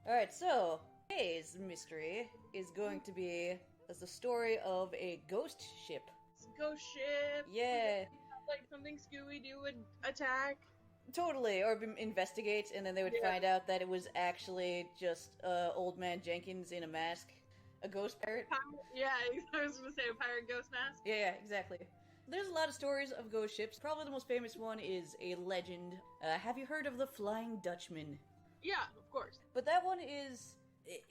Alright, so today's mystery is going to be as the story of a ghost ship. Ghost ship. Yeah, Like something Scooby-Doo would attack. totally. Or investigate, and then they would find out that it was actually just Old Man Jenkins in a mask. A ghost pirate. Yeah, I was gonna say a pirate ghost mask. Yeah, exactly. There's a lot of stories of ghost ships. Probably the most famous one is a legend. Have you heard of the Flying Dutchman? Yeah, of course. But that one is...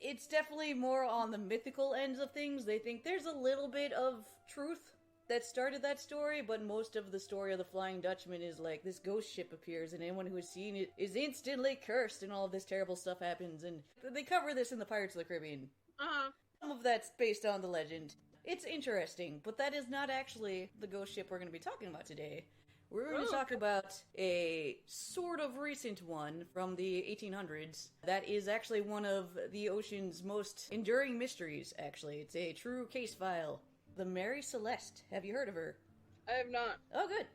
It's definitely more on the mythical ends of things. They think there's a little bit of truth that started that story, but most of the story of the Flying Dutchman is like this ghost ship appears and anyone who has seen it is instantly cursed and all of this terrible stuff happens. And they cover this in the Pirates of the Caribbean. Uh-huh. Some of that's based on the legend. It's interesting, but that is not actually the ghost ship we're going to be talking about today. We're going to talk about a sort of recent one from the 1800s that is actually one of the ocean's most enduring mysteries, actually. It's a true case file. The Mary Celeste. Have you heard of her? I have not. Oh, good.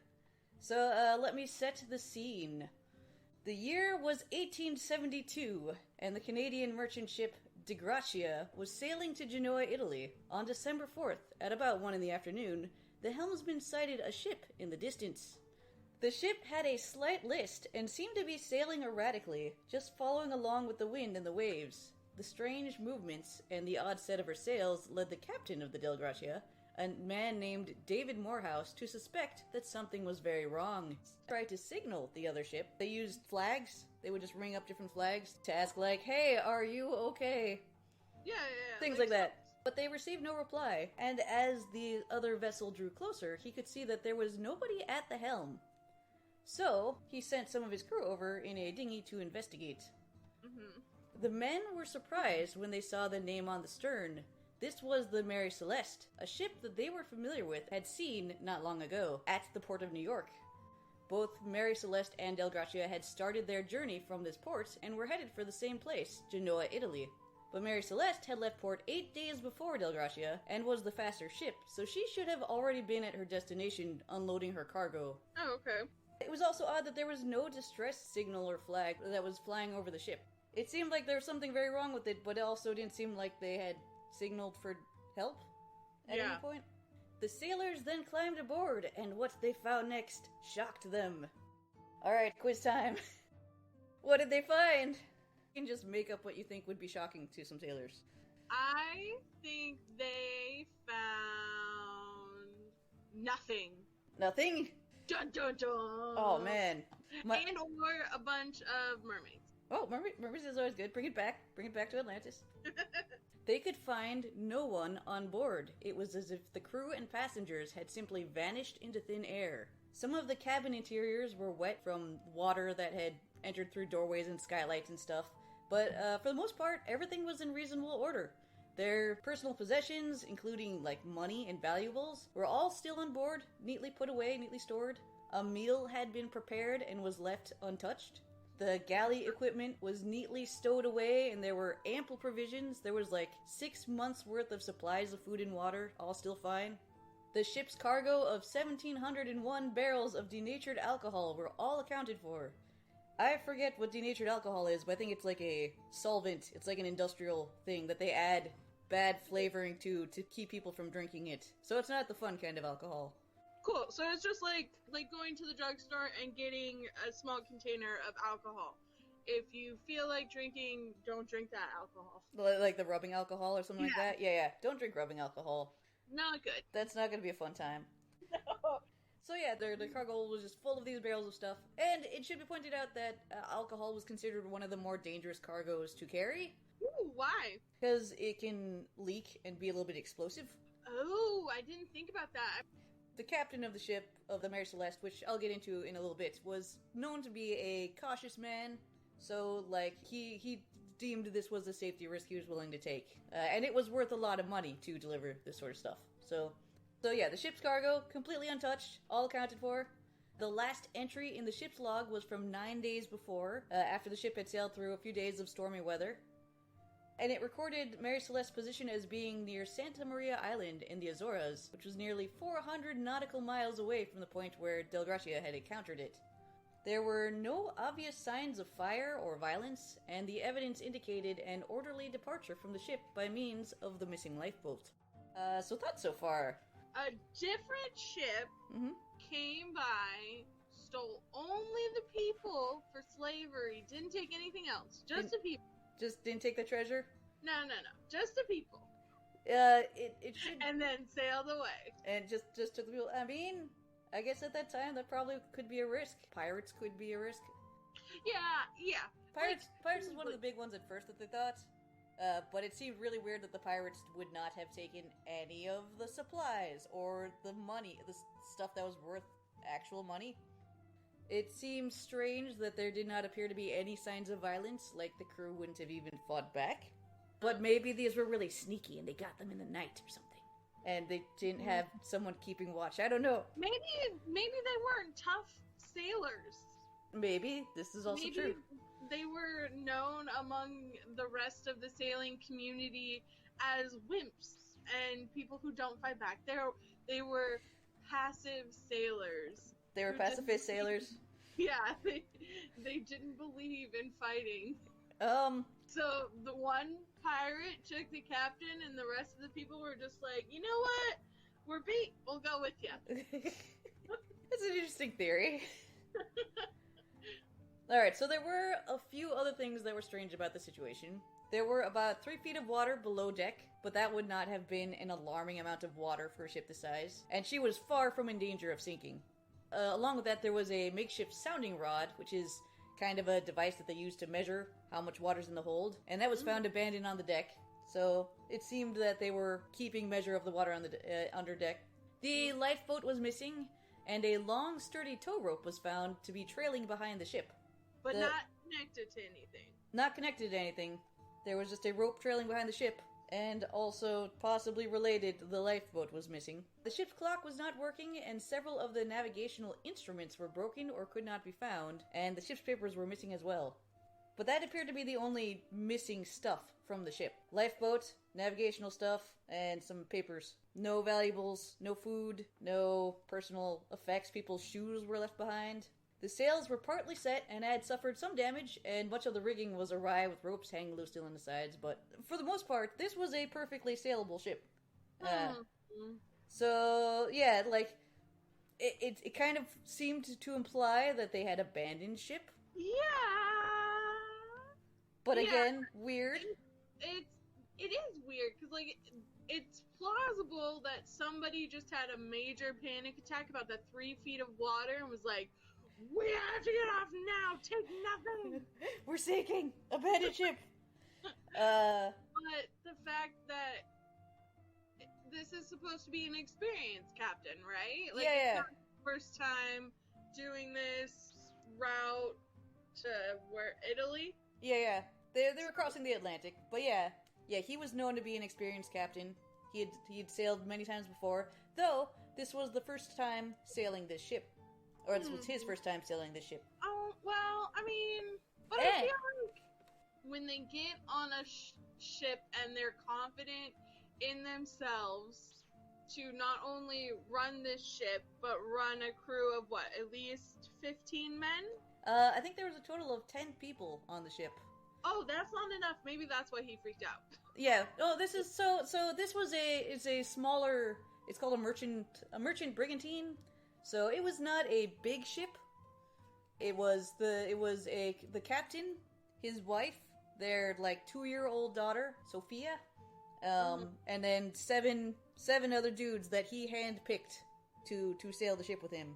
So, let me set the scene. The year was 1872, and the Canadian merchant ship De Gracia was sailing to Genoa, Italy. On December 4th, at about 1 in the afternoon, the helmsman sighted a ship in the distance. The ship had a slight list and seemed to be sailing erratically, just following along with the wind and the waves. The strange movements and the odd set of her sails led the captain of the Del Gracia, a man named David Morehouse, to suspect that something was very wrong. He tried to signal the other ship. They used flags. They would just ring up different flags to ask, like, hey, are you okay? Yeah. Things like that. But they received no reply, and as the other vessel drew closer, he could see that there was nobody at the helm. So, he sent some of his crew over in a dinghy to investigate. Mm-hmm. The men were surprised when they saw the name on the stern. This was the Mary Celeste, a ship that they were familiar with, had seen not long ago, at the port of New York. Both Mary Celeste and Del Gracia had started their journey from this port and were headed for the same place, Genoa, Italy. But Mary Celeste had left port 8 days before Del Gracia and was the faster ship, so she should have already been at her destination unloading her cargo. Oh, okay. It was also odd that there was no distress signal or flag that was flying over the ship. It seemed like there was something very wrong with it, but it also didn't seem like they had signaled for help at any point. The sailors then climbed aboard, and what they found next shocked them. Alright, quiz time. What did they find? You can just make up what you think would be shocking to some sailors. I think they found nothing. Nothing? Dun dun dun! Oh man. And or a bunch of mermaids. Oh, mermaids is always good. Bring it back. Bring it back to Atlantis. They could find no one on board. It was as if the crew and passengers had simply vanished into thin air. Some of the cabin interiors were wet from water that had entered through doorways and skylights and stuff, but for the most part, everything was in reasonable order. Their personal possessions, including like money and valuables, were all still on board, neatly put away, neatly stored. A meal had been prepared and was left untouched. The galley equipment was neatly stowed away, and there were ample provisions. There was like 6 months worth of supplies of food and water, all still fine. The ship's cargo of 1,701 barrels of denatured alcohol were all accounted for. I forget what denatured alcohol is, but I think it's like a solvent. It's like an industrial thing that they add bad flavoring to keep people from drinking it. So it's not the fun kind of alcohol. Cool. So it's just like going to the drugstore and getting a small container of alcohol. If you feel like drinking, don't drink that alcohol. Like the rubbing alcohol or something like that? Yeah. Don't drink rubbing alcohol. Not good. That's not going to be a fun time. No. So yeah, the cargo was just full of these barrels of stuff. And it should be pointed out that alcohol was considered one of the more dangerous cargoes to carry. Ooh, why? Because it can leak and be a little bit explosive. Oh, I didn't think about that. The captain of the ship, of the Mary Celeste, which I'll get into in a little bit, was known to be a cautious man. So, like, he deemed this was a safety risk he was willing to take. And it was worth a lot of money to deliver this sort of stuff. So yeah, the ship's cargo, completely untouched, all accounted for. The last entry in the ship's log was from 9 days before, after the ship had sailed through a few days of stormy weather. And it recorded Mary Celeste's position as being near Santa Maria Island in the Azores, which was nearly 400 nautical miles away from the point where Del Gracia had encountered it. There were no obvious signs of fire or violence, and the evidence indicated an orderly departure from the ship by means of the missing lifeboat. So thoughts so far? A different ship came by, stole only the people for slavery, didn't take anything else, just the people. Just didn't take the treasure? No, just the people. It should... And then sailed away. And just took the people. I mean, I guess at that time that probably could be a risk. Pirates could be a risk. Yeah. Pirates is one of the big ones at first that they thought. But it seemed really weird that the pirates would not have taken any of the supplies or the money, the stuff that was worth actual money. It seems strange that there did not appear to be any signs of violence, like the crew wouldn't have even fought back. But maybe these were really sneaky and they got them in the night or something. And they didn't have someone keeping watch. I don't know. Maybe they weren't tough sailors. Maybe. This is also true. They were known among the rest of the sailing community as wimps and people who don't fight back. They were passive sailors. They were pacifist sailors? Yeah, they didn't believe in fighting. So the one pirate took the captain and the rest of the people were just like, you know what? We're beat. We'll go with you. That's an interesting theory. Alright, so there were a few other things that were strange about the situation. There were about 3 feet of water below deck, but that would not have been an alarming amount of water for a ship this size, and she was far from in danger of sinking. Along with that, there was a makeshift sounding rod, which is kind of a device that they use to measure how much water's in the hold, and that was found abandoned on the deck. So it seemed that they were keeping measure of the water on the under deck. The lifeboat was missing, and a long, sturdy tow rope was found to be trailing behind the ship. But not connected to anything. Not connected to anything. There was just a rope trailing behind the ship, and also possibly related, the lifeboat was missing. The ship's clock was not working, and several of the navigational instruments were broken or could not be found, and the ship's papers were missing as well. But that appeared to be the only missing stuff from the ship. Lifeboat, navigational stuff, and some papers. No valuables, no food, no personal effects. People's shoes were left behind. The sails were partly set and had suffered some damage, and much of the rigging was awry with ropes hanging loose still on the sides, but for the most part, this was a perfectly sailable ship. So, yeah, like, it kind of seemed to imply that they had abandoned ship. Yeah! But again, weird. It is weird, because, like, it's plausible that somebody just had a major panic attack about the 3 feet of water and was like, we have to get off now! Take nothing! We're sinking! Abandoned ship! But the fact that this is supposed to be an experienced captain, right? Like, yeah. It's not the first time doing this route to where, Italy? Yeah. They were crossing the Atlantic, but yeah, he was known to be an experienced captain. He'd sailed many times before, though this was the first time sailing this ship. Or this was his first time sailing this ship. Oh, well, I mean, but I feel like when they get on a ship and they're confident in themselves to not only run this ship, but run a crew of what, at least 15 men? I think there was a total of 10 people on the ship. Oh, that's not enough. Maybe that's why he freaked out. Yeah. Oh, this is so this was a smaller, it's called a merchant brigantine. So it was not a big ship. It was the captain, his wife, their like 2-year-old daughter, Sophia, and then seven other dudes that he handpicked to sail the ship with him.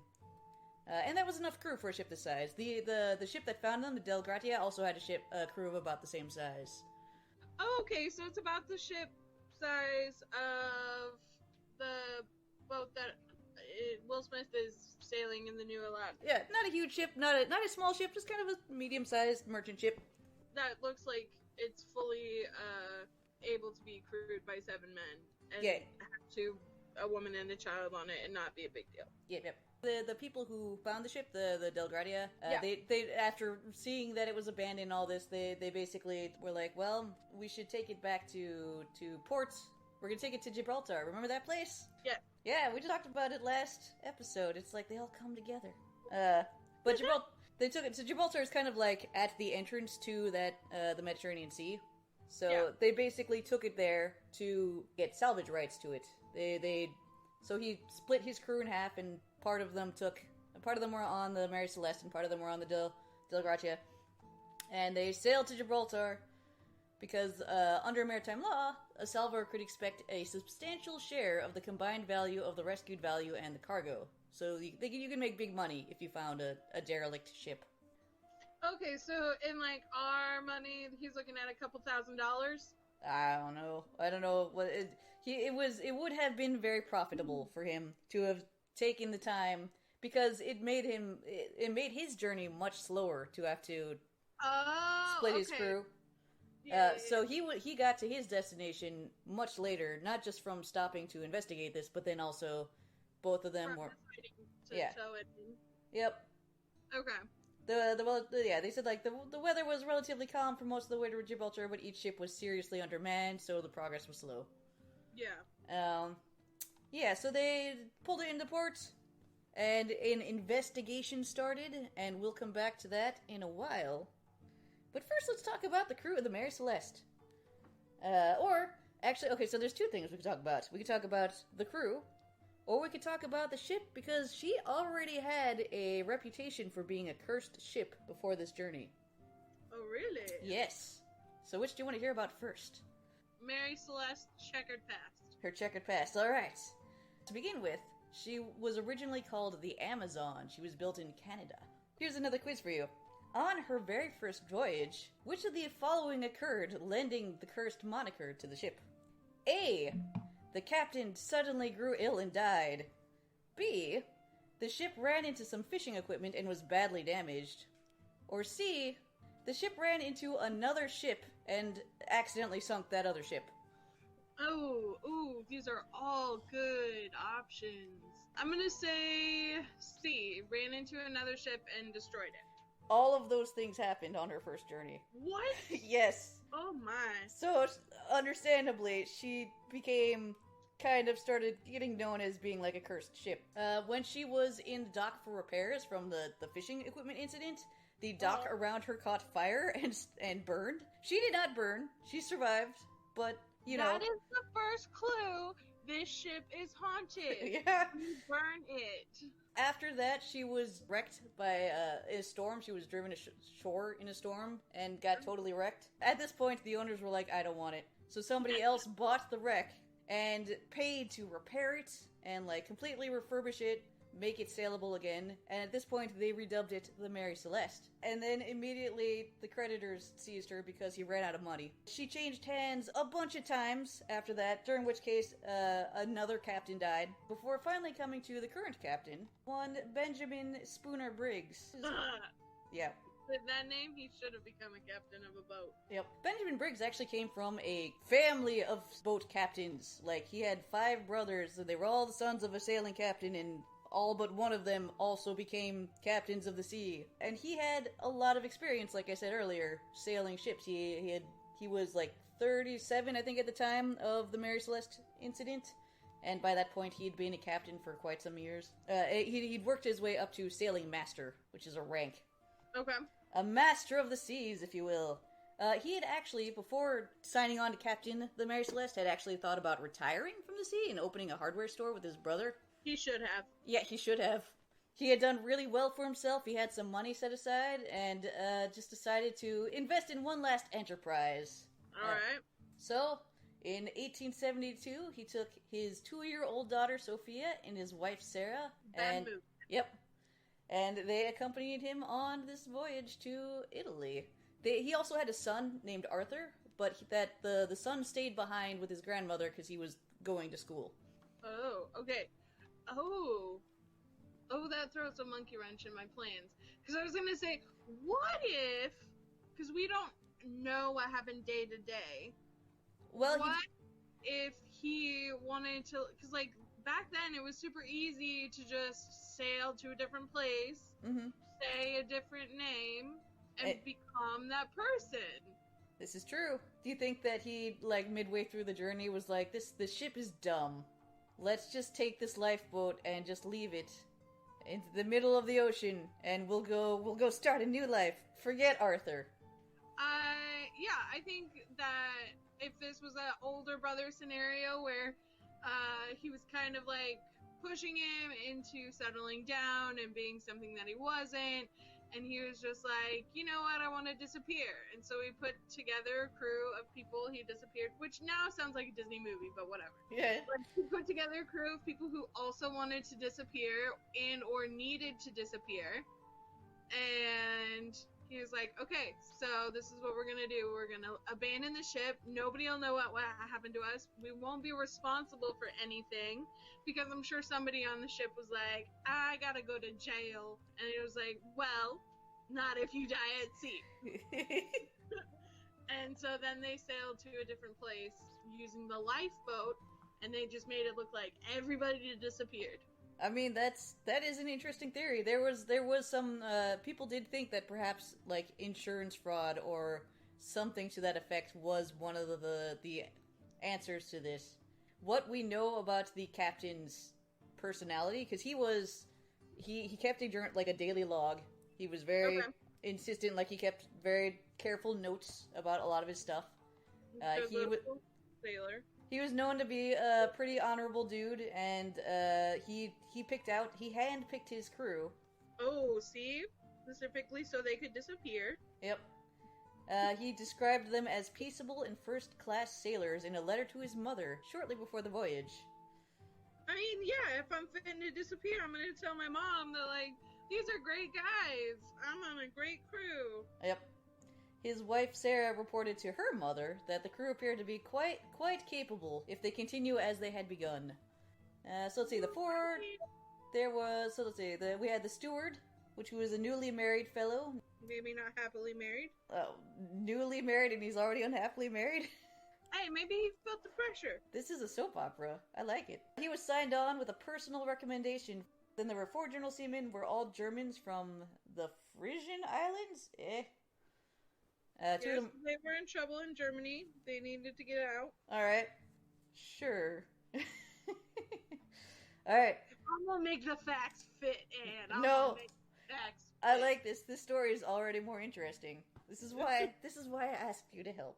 And that was enough crew for a ship this size. The ship that found them, the Del Gratia, also had a crew of about the same size. Oh, okay, so it's about the ship size of the boat that Will Smith is sailing in the new Aladdin. Yeah, not a huge ship, not a small ship, just kind of a medium-sized merchant ship. That looks like it's fully able to be crewed by 7 men. And have a woman and a child on it and not be a big deal. Yep. The people who found the ship, the Del Gratia, they after seeing that it was abandoned and all this, they basically were like, well, we should take it back to port. We're gonna take it to Gibraltar. Remember that place? Yeah. Yeah, we just talked about it last episode. It's like they all come together. But They took it. So Gibraltar is kind of like at the entrance to that the Mediterranean Sea. So Yeah. they basically took it there to get salvage rights to it. So he split his crew in half, and part of them were on the Mary Celeste, and part of them were on the Del Gracia, and they sailed to Gibraltar because under maritime law, a salvor could expect a substantial share of the combined value of the rescued value and the cargo. So you can make big money if you found a derelict ship. Okay, so in like our money, he's looking at a couple $1,000s. I don't know what it would have been very profitable for him to have taken the time, because it made his journey much slower to have to split his crew. Yeah, so he got to his destination much later, not just from stopping to investigate this, but then also both of them were tow it in. Yep. Okay. They said like the weather was relatively calm for most of the way to Gibraltar, but each ship was seriously undermanned, so the progress was slow. Yeah. So they pulled it into port, and an investigation started, and we'll come back to that in a while. But first, let's talk about the crew of the Mary Celeste. So there's two things we could talk about. We could talk about the crew, or we could talk about the ship, because she already had a reputation for being a cursed ship before this journey. Oh, really? Yes. So which do you want to hear about first? Mary Celeste checkered past. Her checkered past. All right. To begin with, she was originally called the Amazon. She was built in Canada. Here's another quiz for you. On her very first voyage, which of the following occurred, lending the cursed moniker to the ship? A. The captain suddenly grew ill and died. B. The ship ran into some fishing equipment and was badly damaged. Or C. The ship ran into another ship and accidentally sunk that other ship. Ooh, these are all good options. I'm gonna say C. Ran into another ship and destroyed it. All of those things happened on her first journey. What? Yes. Oh my. So, understandably, she started getting known as being like a cursed ship. When she was in the dock for repairs from the fishing equipment incident, the dock around her caught fire and burned. She did not burn. She survived, but, That is the first clue. This ship is haunted. Yeah. You burn it. After that, she was wrecked by a storm. She was driven ashore in a storm and got totally wrecked. At this point, the owners were like, I don't want it. So somebody else bought the wreck and paid to repair it and completely refurbish it, make it saleable again. And at this point, they redubbed it the Mary Celeste. And then immediately, the creditors seized her because he ran out of money. She changed hands a bunch of times after that, during which case another captain died, before finally coming to the current captain, one Benjamin Spooner Briggs. Yeah. With that name, he should have become a captain of a boat. Yep. Benjamin Briggs actually came from a family of boat captains. He had 5 brothers, and they were all the sons of a sailing captain, and all but one of them also became captains of the sea. And he had a lot of experience, like I said earlier, sailing ships. He was 37, I think, at the time of the Mary Celeste incident. And by that point, he'd been a captain for quite some years. He'd worked his way up to sailing master, which is a rank. Okay. A master of the seas, if you will. He had actually, before signing on to captain the Mary Celeste, had actually thought about retiring from the sea and opening a hardware store with his brother. He should have. Yeah, he should have. He had done really well for himself. He had some money set aside and just decided to invest in one last enterprise. All right. So, in 1872, he took his 2-year-old daughter, Sophia, and his wife, Sarah. Yep. And they accompanied him on this voyage to Italy. He also had a son named Arthur, but the son stayed behind with his grandmother because he was going to school. Oh, okay. Oh, that throws a monkey wrench in my plans. Because I was going to say, what if, because we don't know what happened day to day. Well, what if he wanted to, because back then it was super easy to just sail to a different place, say a different name, and become that person. This is true. Do you think that he, midway through the journey was like, this ship is dumb. Let's just take this lifeboat and just leave it. into the middle of the ocean, and we'll go start a new life. Forget Arthur. I think that if this was an older brother scenario where he was kind of like pushing him into settling down and being something that he wasn't, and he was just like, you know what, I want to disappear. And so he put together a crew of people. He disappeared, which now sounds like a Disney movie, but whatever. Yeah. But he put together a crew of people who also wanted to disappear and or needed to disappear. And he was like, okay, so this is what we're going to do. We're going to abandon the ship. Nobody will know what happened to us. We won't be responsible for anything, because I'm sure somebody on the ship was like, I got to go to jail. And he was like, well, not if you die at sea. And so then they sailed to a different place using the lifeboat, and they just made it look like everybody disappeared. I mean, that is an interesting theory. There was some people did think that perhaps like insurance fraud or something to that effect was one of the answers to this. What we know about the captain's personality, because he kept a daily log. He was very insistent, like he kept very careful notes about a lot of his stuff. Sailor. He was known to be a pretty honorable dude, and he handpicked his crew. Oh, see? Specifically so they could disappear. Yep. He described them as peaceable and first-class sailors in a letter to his mother shortly before the voyage. I mean, yeah, if I'm fitting to disappear, I'm going to tell my mom that, like, these are great guys. I'm on a great crew. Yep. His wife Sarah reported to her mother that the crew appeared to be quite capable if they continue as they had begun. So let's see, we had the steward, which was a newly married fellow. Maybe not happily married. Oh, newly married and he's already unhappily married? Hey, maybe he felt the pressure. This is a soap opera. I like it. He was signed on with a personal recommendation. Then there were 4 general seamen, were all Germans from the Frisian Islands? Yes, they were in trouble in Germany. They needed to get out. Alright. Sure. Alright. I'm gonna make the facts fit, and I'm no. gonna make the facts fit. I like this. This story is already more interesting. This is why I asked you to help.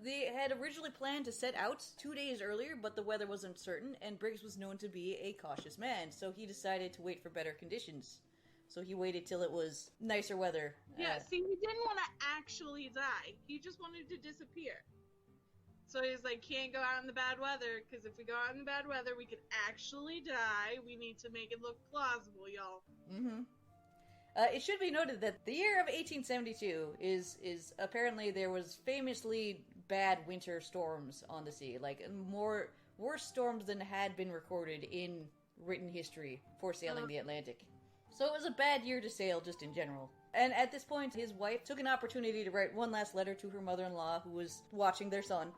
They had originally planned to set out 2 days earlier, but the weather was uncertain, and Briggs was known to be a cautious man, so he decided to wait for better conditions. So he waited till it was nicer weather. Yeah, see, he didn't want to actually die. He just wanted to disappear. So he's like, can't go out in the bad weather, because if we go out in the bad weather, we could actually die. We need to make it look plausible, y'all. Mm-hmm. It should be noted that the year of 1872 is apparently there was famously bad winter storms on the sea. Like, worse storms than had been recorded in written history for sailing the Atlantic. So it was a bad year to sail, just in general. And at this point, his wife took an opportunity to write one last letter to her mother-in-law, who was watching their son.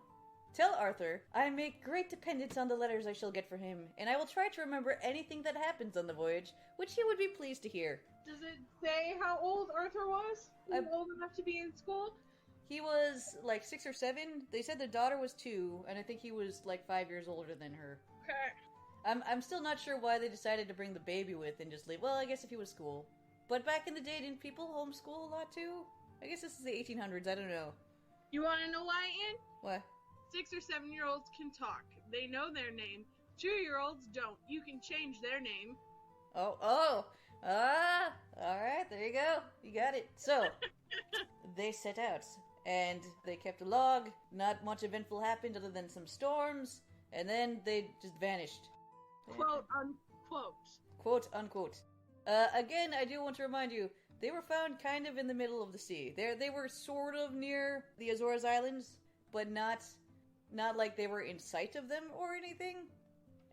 Tell Arthur, I make great dependence on the letters I shall get from him, and I will try to remember anything that happens on the voyage, which he would be pleased to hear. Does it say how old Arthur was? He was old enough to be in school? He was like 6 or 7. They said their daughter was 2, and I think he was like 5 years older than her. Okay. I'm still not sure why they decided to bring the baby with and just leave. Well, I guess if he was school. But back in the day, didn't people homeschool a lot too? I guess this is the 1800s, I don't know. You want to know why, Ian? What? 6 or 7-year-olds can talk. They know their name. 2-year-olds don't. You can change their name. Alright, there you go. You got it. So, they set out, and they kept a log. Not much eventful happened other than some storms, and then they just vanished. Quote, unquote. Quote, unquote. Again, I do want to remind you, they were found kind of in the middle of the sea. They were sort of near the Azores Islands, but not like they were in sight of them or anything.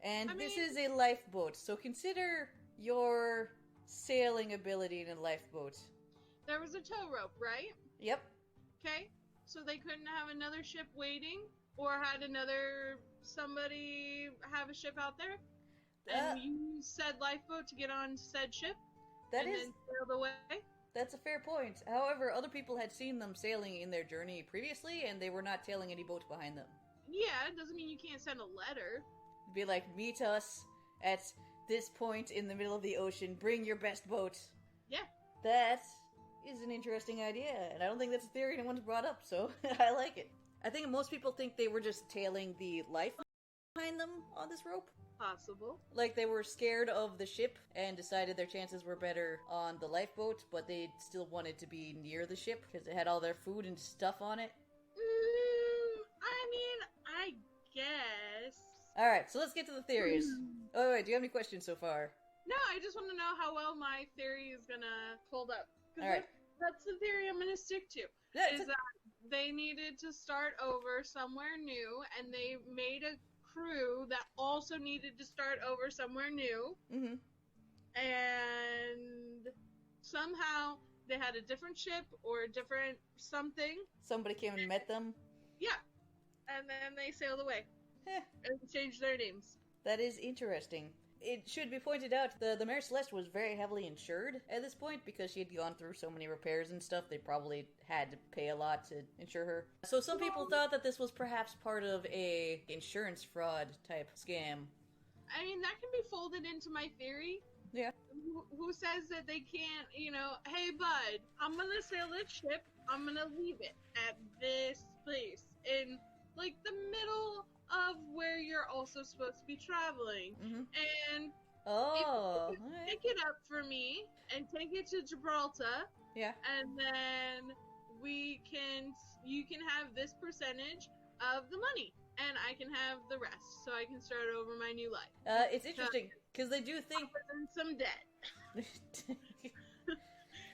And this is a lifeboat, so consider your sailing ability in a lifeboat. There was a tow rope, right? Yep. Okay, so they couldn't have another ship waiting, or had somebody have a ship out there, and use said lifeboat to get on said ship, then sail away? That's a fair point. However, other people had seen them sailing in their journey previously, and they were not tailing any boat behind them. Yeah, it doesn't mean you can't send a letter. Be like, meet us at this point in the middle of the ocean, bring your best boat. Yeah. That is an interesting idea, and I don't think that's a theory anyone's brought up, so I like it. I think most people think they were just tailing the life behind them on this rope. Possible. Like they were scared of the ship and decided their chances were better on the lifeboat, but they still wanted to be near the ship because it had all their food and stuff on it. I mean, I guess. Alright, so let's get to the theories. Oh, wait, do you have any questions so far? No, I just want to know how well my theory is gonna hold up. Alright. That's the theory I'm gonna stick to. Yeah, is that they needed to start over somewhere new, and they made a crew that also needed to start over somewhere new. Mm-hmm. And somehow they had a different ship or a different something. Somebody came and met them. Yeah. And then they sailed away. Eh. And changed their names. That is interesting. It should be pointed out, the Mare Celeste was very heavily insured at this point because she had gone through so many repairs and stuff. They probably had to pay a lot to insure her. So some people thought that this was perhaps part of a insurance fraud type scam. I mean, that can be folded into my theory. Yeah. Who says that they can't, hey bud, I'm gonna sail this ship, I'm gonna leave it at this place in, like, the middle of where you're also supposed to be traveling. Mm-hmm. And if you pick it up for me and take it to Gibraltar. Yeah. And then you can have this percentage of the money. And I can have the rest, so I can start over my new life. It's interesting, because they do think... some debt.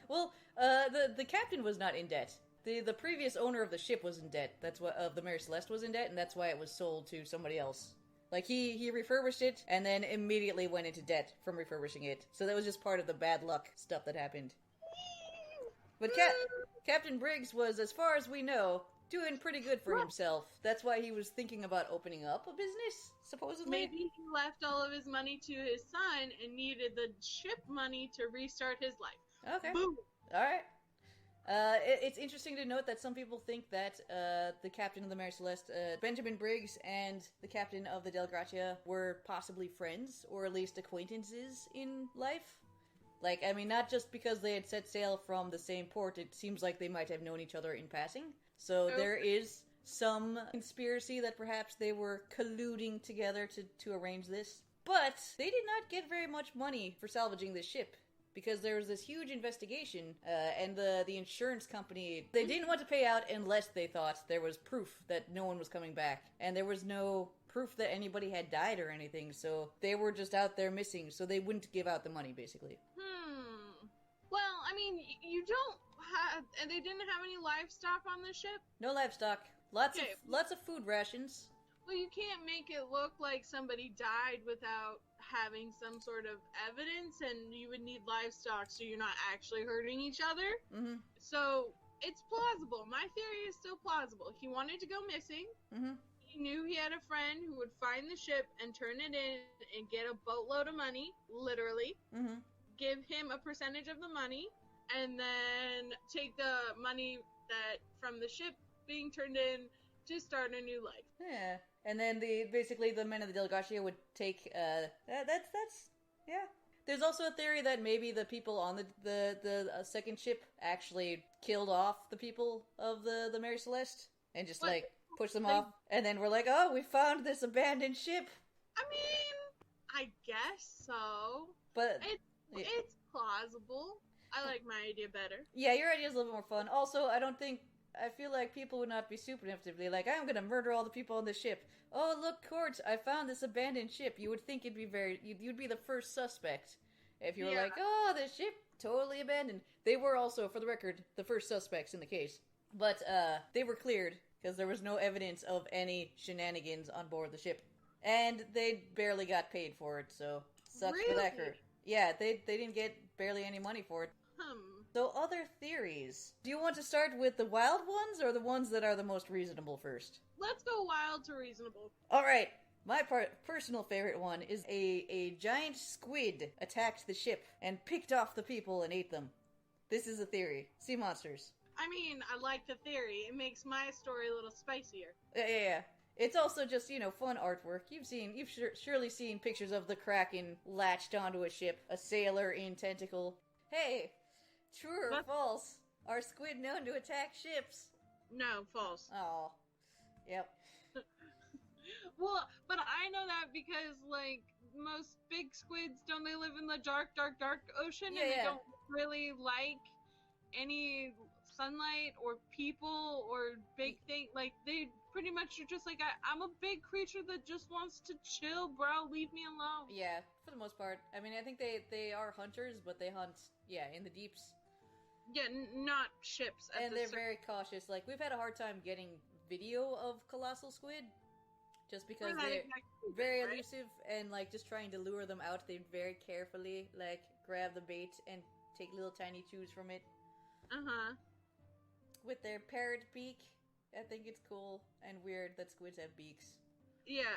Well, the captain was not in debt. The previous owner of the ship was in debt. That's what of the Mare Celeste was in debt, and that's why it was sold to somebody else. Like, he refurbished it, and then immediately went into debt from refurbishing it. So that was just part of the bad luck stuff that happened. But Captain Briggs was, as far as we know, doing pretty good for himself. That's why he was thinking about opening up a business, supposedly. Maybe he left all of his money to his son and needed the ship money to restart his life. Okay. Boom. Alright. It's interesting to note that some people think that the captain of the Mare Celeste, Benjamin Briggs, and the captain of the Del Gratia were possibly friends, or at least acquaintances in life. Like, I mean, not just because they had set sail from the same port, it seems like they might have known each other in passing. So there is some conspiracy that perhaps they were colluding together to arrange this. But they did not get very much money for salvaging this ship, because there was this huge investigation, and the insurance company, they didn't want to pay out unless they thought there was proof that no one was coming back. And there was no proof that anybody had died or anything, so they were just out there missing, so they wouldn't give out the money, basically. Well, I mean, you don't have, and they didn't have any livestock on the ship? No livestock. Lots of food rations. Well, you can't make it look like somebody died without having some sort of evidence, and you would need livestock so you're not actually hurting each other. Mm-hmm. So, it's plausible. My theory is still plausible. He wanted to go missing. Mm-hmm. He knew he had a friend who would find the ship and turn it in and get a boatload of money, literally. Mm-hmm. Give him a percentage of the money, and then take the money that from the ship being turned in to start a new life. Yeah. And then basically the men of the Del Gratia would take, that's yeah. There's also a theory that maybe the people on the second ship actually killed off the people of the Mare Celeste and just, like, pushed them off. And then we're like, oh, we found this abandoned ship. I mean, I guess so. But it's plausible. I like my idea better. Yeah, your idea is a little bit more fun. Also, I feel like people would not be stupid enough to be like, I'm gonna murder all the people on the ship. Oh, look, Court, I found this abandoned ship. You would think you'd be the first suspect. If you were like, oh, the ship, totally abandoned. They were also, for the record, the first suspects in the case. But, they were cleared, because there was no evidence of any shenanigans on board the ship. And they barely got paid for it, so sucks for that crew. Yeah, they didn't get barely any money for it. So, other theories. Do you want to start with the wild ones, or the ones that are the most reasonable first? Let's go wild to reasonable. Alright, my personal favorite one is a giant squid attacked the ship and picked off the people and ate them. This is a theory. Sea monsters. I mean, I like the theory. It makes my story a little spicier. Yeah. It's also just, fun artwork. You've surely seen pictures of the Kraken latched onto a ship, a sailor in tentacle. Hey, true or false? Are squid known to attack ships? No, false. Oh, yep. Well, but I know that because, like, most big squids, don't they live in the dark ocean? Yeah, and they don't really like any sunlight or people or big thing. Like, they pretty much are just like, I'm a big creature that just wants to chill, bro. Leave me alone. Yeah, for the most part. I mean, I think they are hunters, but they hunt, in the deeps. Yeah, not ships. And they're very cautious. Like, we've had a hard time getting video of colossal squid. Just because they're very elusive and, like, just trying to lure them out, they very carefully, like, grab the bait and take little tiny chews from it. Uh-huh. With their parrot beak. I think it's cool and weird that squids have beaks. Yeah.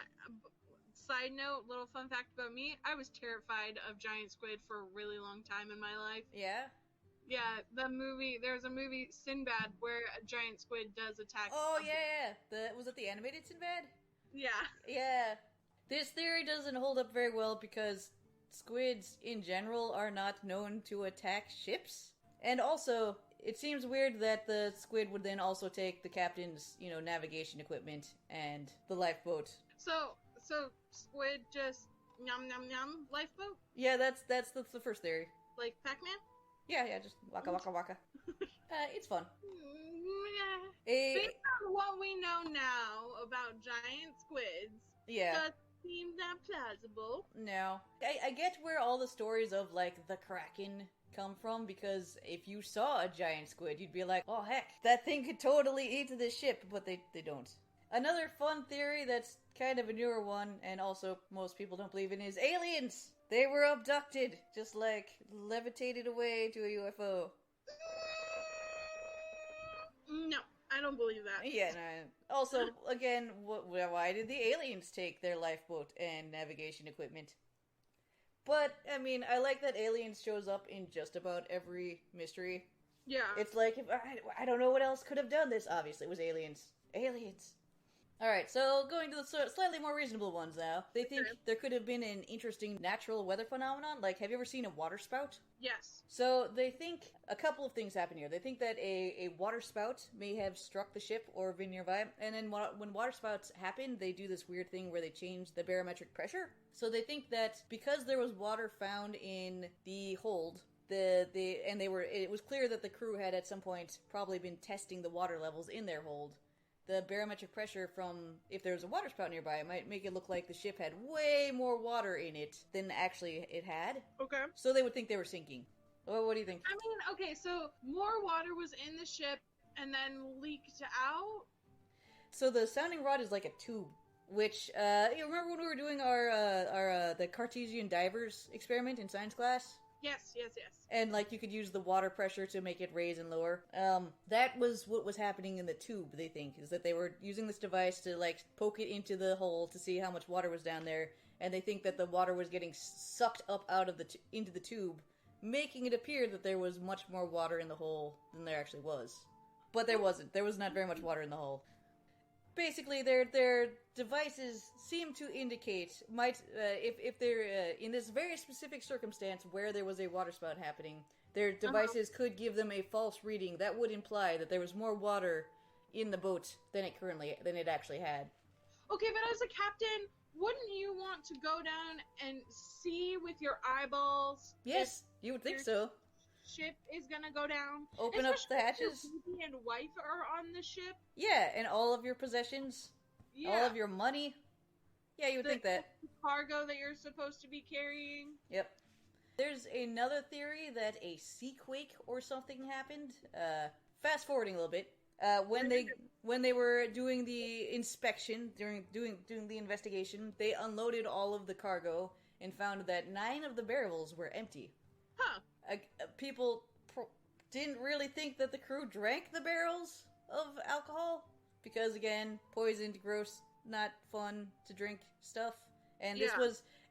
Side note, little fun fact about me, I was terrified of giant squid for a really long time in my life. Yeah? Yeah, there's a movie, Sinbad, where a giant squid does attack. Oh, yeah. Was it the animated Sinbad? Yeah. Yeah. This theory doesn't hold up very well because squids in general are not known to attack ships. And also, it seems weird that the squid would then also take the captain's, navigation equipment and the lifeboat. So squid just yum yum yum lifeboat? Yeah, that's the first theory. Like Pac-Man? Yeah, just waka waka waka. It's fun. Yeah. Based on what we know now about giant squids, does seem that plausible. No. I get where all the stories of, like, the Kraken come from, because if you saw a giant squid, you'd be like, oh heck, that thing could totally eat this ship, but they don't. Another fun theory that's kind of a newer one, and also most people don't believe in, is aliens! They were abducted, just like levitated away to a UFO. No, I don't believe that. Yeah, no. Also, again, why did the aliens take their lifeboat and navigation equipment? But, I mean, I like that aliens shows up in just about every mystery. Yeah. It's like, I don't know what else could have done this. Obviously, it was aliens. Aliens. Alright, so going to the slightly more reasonable ones now. They think there could have been an interesting natural weather phenomenon. Like, have you ever seen a water spout? Yes. So they think a couple of things happen here. They think that a water spout may have struck the ship or been nearby, and then when water spouts happen, they do this weird thing where they change the barometric pressure. So they think that because there was water found in the hold, it was clear that the crew had at some point probably been testing the water levels in their hold. The barometric pressure from, if there was a water spout nearby, it might make it look like the ship had way more water in it than actually it had. Okay. So they would think they were sinking. Well, what do you think? I mean, okay, so more water was in the ship and then leaked out? So the sounding rod is like a tube, which, you remember when we were doing the Cartesian divers experiment in science class? Yes. And, like, you could use the water pressure to make it raise and lower. That was what was happening in the tube, they think, is that they were using this device to, like, poke it into the hole to see how much water was down there, and they think that the water was getting sucked up out of into the tube, making it appear that there was much more water in the hole than there actually was. But there wasn't. There was not very much water in the hole. Basically, their devices seem to indicate, if they're in this very specific circumstance where there was a water spout happening, their devices could give them a false reading that would imply that there was more water in the boat than it actually had. Okay, but as a captain, wouldn't you want to go down and see with your eyeballs? Yes, you would think so. Ship is gonna go down. Open up the hatches. If your baby and wife are on the ship. Yeah, and all of your possessions. Yeah. All of your money. Yeah, you would think that. The cargo that you're supposed to be carrying. Yep. There's another theory that a sea quake or something happened. Fast forwarding a little bit. When they were doing the inspection, doing the investigation, they unloaded all of the cargo and found that 9 of the barrels were empty. Huh. People didn't really think that the crew drank the barrels of alcohol because, again, poisoned, gross, not fun to drink stuff. And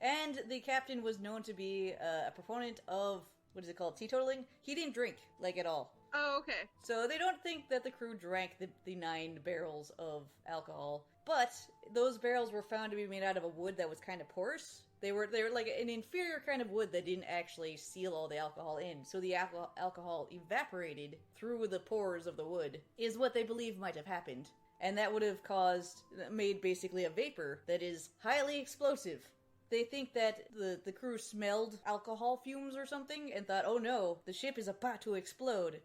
and the captain was known to be a proponent of, what is it called, teetotaling? He didn't drink, like, at all. Oh, okay. So they don't think that the crew drank the 9 barrels of alcohol. But those barrels were found to be made out of a wood that was kind of porous. They were like an inferior kind of wood that didn't actually seal all the alcohol in, so the alcohol evaporated through the pores of the wood, is what they believe might have happened. And that would have made basically a vapor that is highly explosive. They think that the crew smelled alcohol fumes or something and thought, oh no, the ship is about to explode.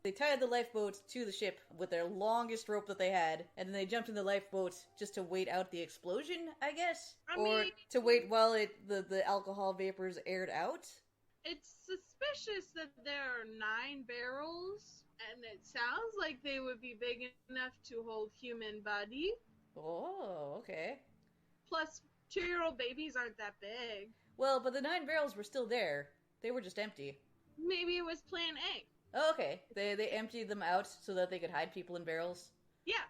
They tied the lifeboat to the ship with their longest rope that they had, and then they jumped in the lifeboat just to wait out the explosion, I guess? Or to wait while the alcohol vapors aired out? It's suspicious that there are 9 barrels, and it sounds like they would be big enough to hold human body. Oh, okay. Plus, 2-year-old babies aren't that big. Well, but the 9 barrels were still there. They were just empty. Maybe it was plan A. Oh, okay. They emptied them out so that they could hide people in barrels? Yeah.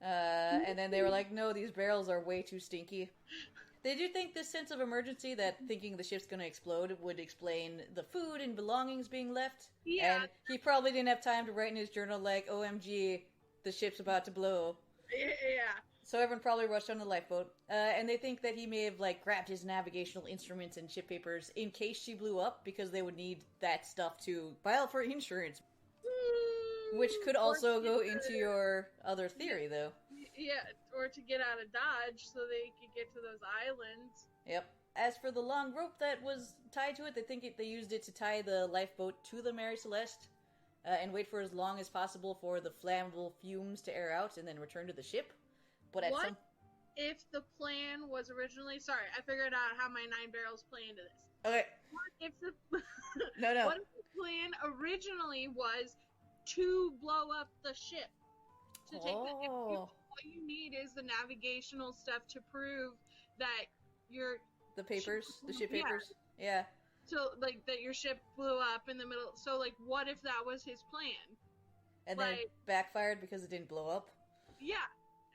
And then they were like, no, these barrels are way too stinky. They do think this sense of emergency that thinking the ship's gonna explode would explain the food and belongings being left. Yeah. And he probably didn't have time to write in his journal like, OMG, the ship's about to blow. Yeah. So everyone probably rushed on the lifeboat. And they think that he may have, like, grabbed his navigational instruments and ship papers in case she blew up, because they would need that stuff to file for insurance. Which could also go into your other theory, though. Yeah, or to get out of Dodge so they could get to those islands. Yep. As for the long rope that was tied to it, they think they used it to tie the lifeboat to the Mary Celeste, and wait for as long as possible for the flammable fumes to air out and then return to the ship. But at what if the plan was originally... Sorry, I figured out how my 9 barrels play into this. Okay. What if the... No. What if the plan originally was to blow up the ship? To take what you need is the navigational stuff to prove that your... The papers? The ship papers? Yeah. So, like, that your ship blew up in the middle... So, like, what if that was his plan? And then it backfired because it didn't blow up? Yeah.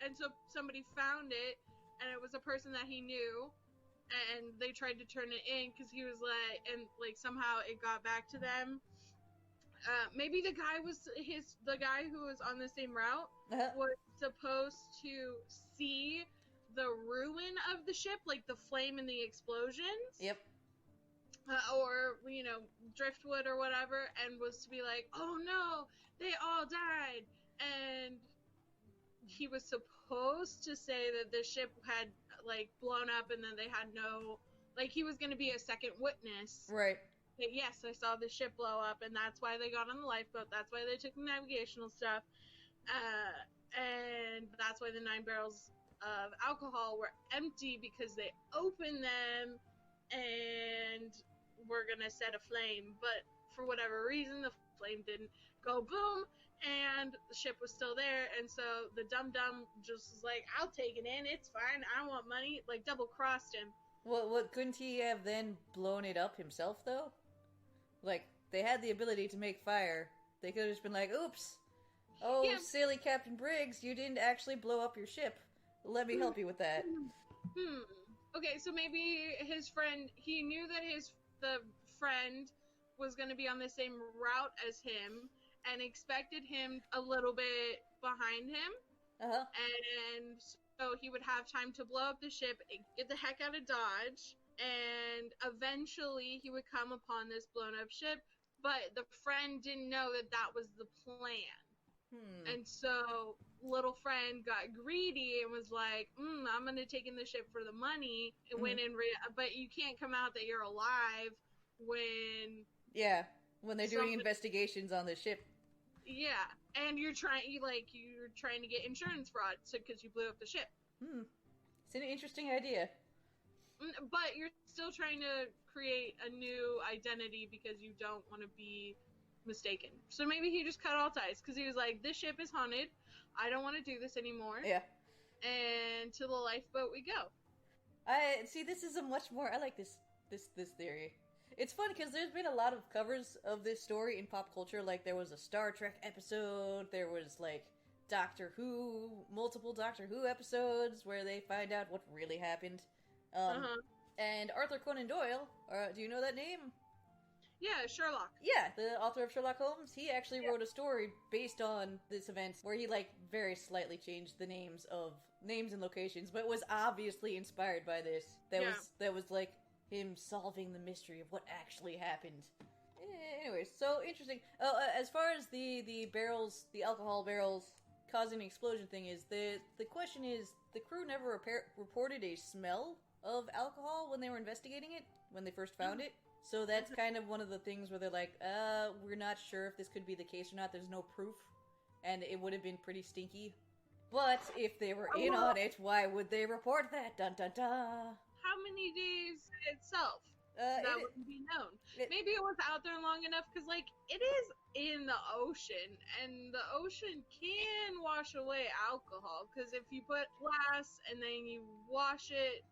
And so somebody found it, and it was a person that he knew, and they tried to turn it in because he was like, and like somehow it got back to them. Maybe the guy who was on the same route was supposed to see the ruin of the ship, like the flame and the explosions. Yep. Or, you know, driftwood or whatever, and was to be like, oh no, they all died. And he was supposed to say that the ship had, like, blown up and then they had no... Like, he was going to be a second witness. Right. That, yes, I saw the ship blow up, and that's why they got on the lifeboat. That's why they took the navigational stuff. And that's why the 9 barrels of alcohol were empty, because they opened them and were going to set a flame. But for whatever reason, the flame didn't go boom. And the ship was still there, and so the dum-dum just was like, I'll take it in, it's fine, I want money, like, double-crossed him. What couldn't he have then blown it up himself, though? Like, they had the ability to make fire. They could have just been like, oops, silly Captain Briggs, you didn't actually blow up your ship. Let me help you with that. Okay, so maybe his friend, he knew that the friend was going to be on the same route as him, and expected him a little bit behind him. And so he would have time to blow up the ship, get the heck out of Dodge, and eventually he would come upon this blown up ship, but the friend didn't know that that was the plan. And so little friend got greedy and was like, I'm going to take in the ship for the money. It went in but you can't come out that you're alive when... Yeah, when they're doing investigations on the ship. Yeah, and you're trying to get insurance fraud because you blew up the ship. It's an interesting idea. But you're still trying to create a new identity because you don't want to be mistaken. So maybe he just cut all ties because he was like, this ship is haunted. I don't want to do this anymore. Yeah. And to the lifeboat we go. This is I like this theory. It's fun because there's been a lot of covers of this story in pop culture. Like, there was a Star Trek episode, there was, like, multiple Doctor Who episodes where they find out what really happened. And Arthur Conan Doyle, do you know that name? Yeah, Sherlock. Yeah, the author of Sherlock Holmes. He actually wrote a story based on this event where he, like, very slightly changed the names of names and locations, but was obviously inspired by this. That was like him solving the mystery of what actually happened. Anyways, so interesting. As far as the barrels, the alcohol barrels causing the explosion thing is, the question is, the crew never reported a smell of alcohol when they were investigating it, when they first found it. So that's kind of one of the things where they're like, we're not sure if this could be the case or not. There's no proof. And it would have been pretty stinky. But if they were in on it, why would they report that? Dun dun dun. How many days itself? That wouldn't be known. Maybe it was out there long enough, because, like, it is in the ocean, and the ocean can wash away alcohol, because if you put glass and then you wash it,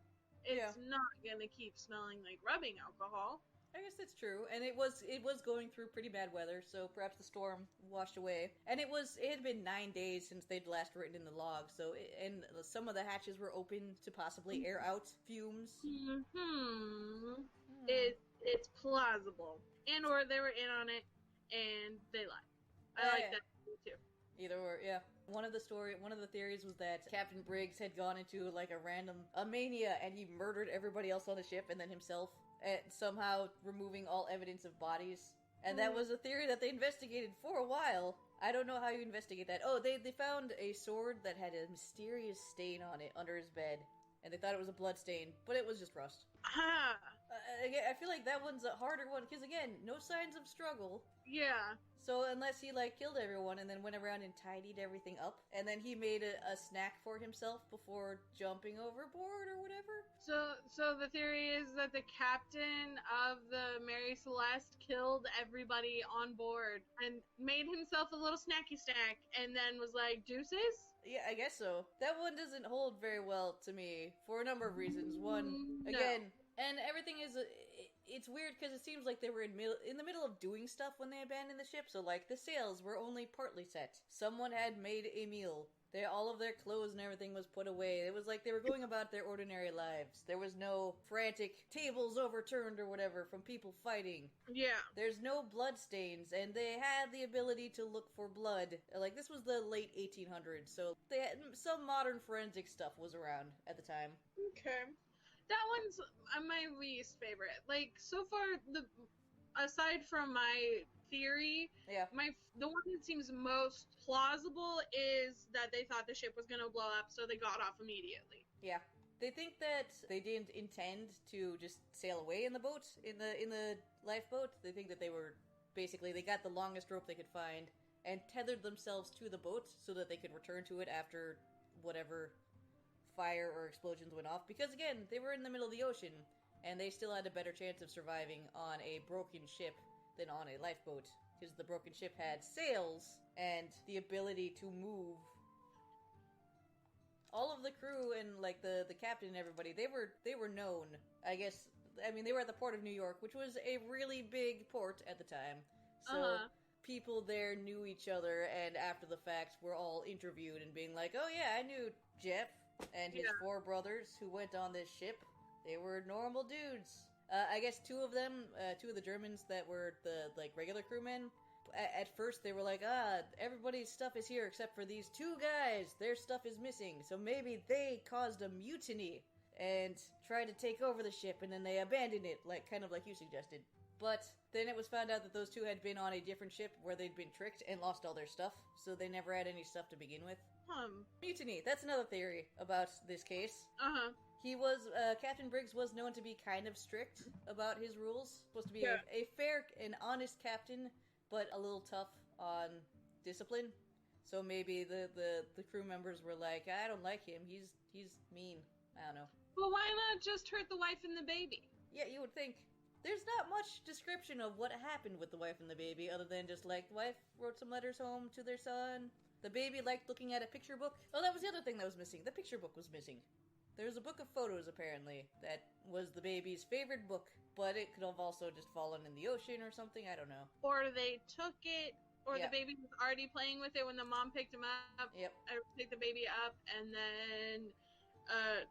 it's not gonna keep smelling like rubbing alcohol. I guess that's true, and it was going through pretty bad weather, so perhaps the storm washed away. And it had been 9 days since they'd last written in the log, so and some of the hatches were open to possibly air out fumes. It's plausible, and or they were in on it and they lied. I like that too. Either or, yeah. One of the theories was that Captain Briggs had gone into like a mania, and he murdered everybody else on the ship and then himself. And somehow removing all evidence of bodies. And that was a theory that they investigated for a while. I don't know how you investigate that. Oh, they found a sword that had a mysterious stain on it under his bed. And they thought it was a blood stain, but it was just rust. I feel like that one's a harder one, because again, no signs of struggle. Yeah. So unless he, like, killed everyone and then went around and tidied everything up, and then he made a snack for himself before jumping overboard or whatever. So the theory is that the captain of the Mary Celeste killed everybody on board and made himself a little snacky snack and then was like, deuces? Yeah, I guess so. That one doesn't hold very well to me for a number of reasons. One, again, and everything is... It's weird because it seems like they were in the middle of doing stuff when they abandoned the ship, so like the sails were only partly set. Someone had made a meal. All of their clothes and everything was put away. It was like they were going about their ordinary lives. There was no frantic tables overturned or whatever from people fighting. Yeah. There's no blood stains, and they had the ability to look for blood. Like, this was the late 1800s, so they had some modern forensic stuff was around at the time. Okay. That one's my least favorite. Like, so far, aside from my theory, the one that seems most plausible is that they thought the ship was going to blow up, so they got off immediately. Yeah. They think that they didn't intend to just sail away in the boat, in the lifeboat. They think that they got the longest rope they could find and tethered themselves to the boat so that they could return to it after whatever fire or explosions went off, because again, they were in the middle of the ocean, and they still had a better chance of surviving on a broken ship than on a lifeboat, because the broken ship had sails and the ability to move. All of the crew and like the captain and everybody, they were known, I guess. I mean, they were at the port of New York, which was a really big port at the time, so people there knew each other, and after the fact were all interviewed and being like, oh yeah, I knew Jeff and his 4 brothers who went on this ship. They were normal dudes. I guess 2 of the Germans that were the like regular crewmen, at first they were like, everybody's stuff is here except for these 2 guys. Their stuff is missing, so maybe they caused a mutiny and tried to take over the ship, and then they abandoned it, like kind of like you suggested. But then it was found out that those 2 had been on a different ship where they'd been tricked and lost all their stuff, so they never had any stuff to begin with. Mutiny. That's another theory about this case. He was, Captain Briggs was known to be kind of strict about his rules. Supposed to be a fair and honest captain, but a little tough on discipline. So maybe the crew members were like, I don't like him. He's mean. I don't know. Well, why not just hurt the wife and the baby? Yeah, you would think. There's not much description of what happened with the wife and the baby, other than just like, the wife wrote some letters home to their son. The baby liked looking at a picture book. Oh, that was the other thing that was missing. The picture book was missing. There was a book of photos, apparently, that was the baby's favorite book, but it could have also just fallen in the ocean or something, I don't know. Or they took it, or the baby was already playing with it when the mom picked him up. Yep. I picked the baby up, and then,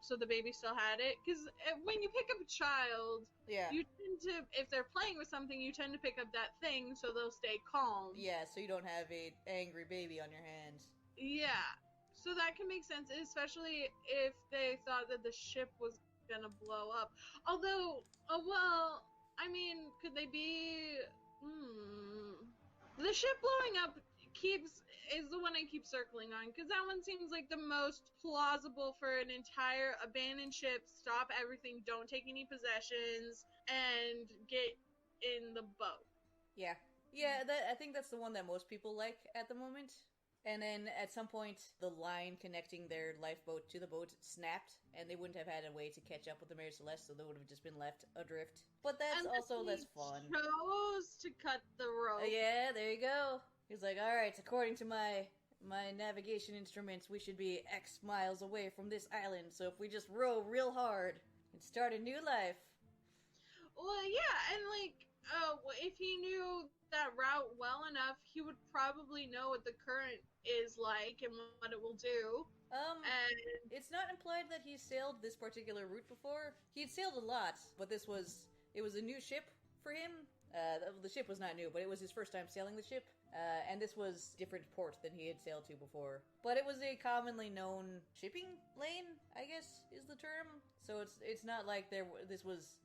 so the baby still had it. Because when you pick up a child, you tend to, if they're playing with something, you tend to pick up that thing so they'll stay calm. Yeah, so you don't have a angry baby on your hands. Yeah. So that can make sense, especially if they thought that the ship was gonna blow up. Although, well, I mean, could they be? The ship blowing up is the one I keep circling on, because that one seems like the most plausible for an entire abandoned ship. Stop everything, don't take any possessions, and get in the boat. Yeah. I think that's the one that most people like at the moment. And then at some point, the line connecting their lifeboat to the boat snapped, and they wouldn't have had a way to catch up with the Mains'l, so they would have just been left adrift. But that's also less fun. Chose to cut the rope. Yeah, there you go. He's like, all right, according to my navigation instruments, we should be X miles away from this island. So if we just row real hard and start a new life. Well, yeah, and if he knew that route well enough, he would probably know what the current is like and what it will do. And it's not implied that he sailed this particular route before. He'd sailed a lot, but it was a new ship for him. The ship was not new, but it was his first time sailing the ship. And this was different port than he had sailed to before. But it was a commonly known shipping lane, I guess is the term. So it's not like this was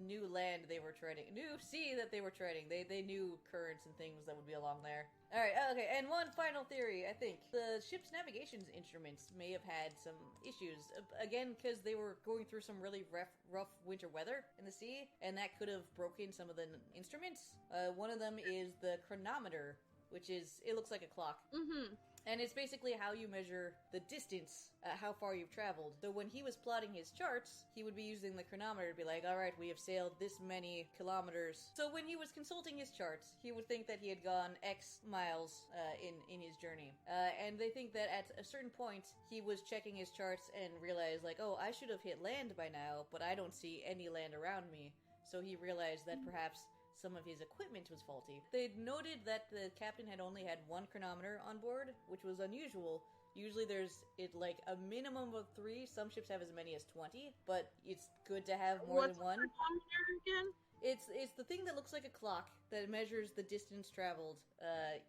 new land they were treading, new sea that they were treading. They knew currents and things that would be along there. Alright, okay, and one final theory, I think. The ship's navigation instruments may have had some issues. Again, because they were going through some really rough winter weather in the sea, and that could have broken some of the instruments. One of them is the chronometer, which it looks like a clock. Mm-hmm. And it's basically how you measure the distance, how far you've traveled. So when he was plotting his charts, he would be using the chronometer to be like, all right, we have sailed this many kilometers. So when he was consulting his charts, he would think that he had gone X miles in his journey. And they think that at a certain point, he was checking his charts and realized, like, oh, I should have hit land by now, but I don't see any land around me. So he realized that perhaps some of his equipment was faulty. They noted that the captain had only had one chronometer on board, which was unusual. Usually there's a minimum of 3. Some ships have as many as 20, but it's good to have more than one. What's the chronometer again? It's the thing that looks like a clock that measures the distance traveled,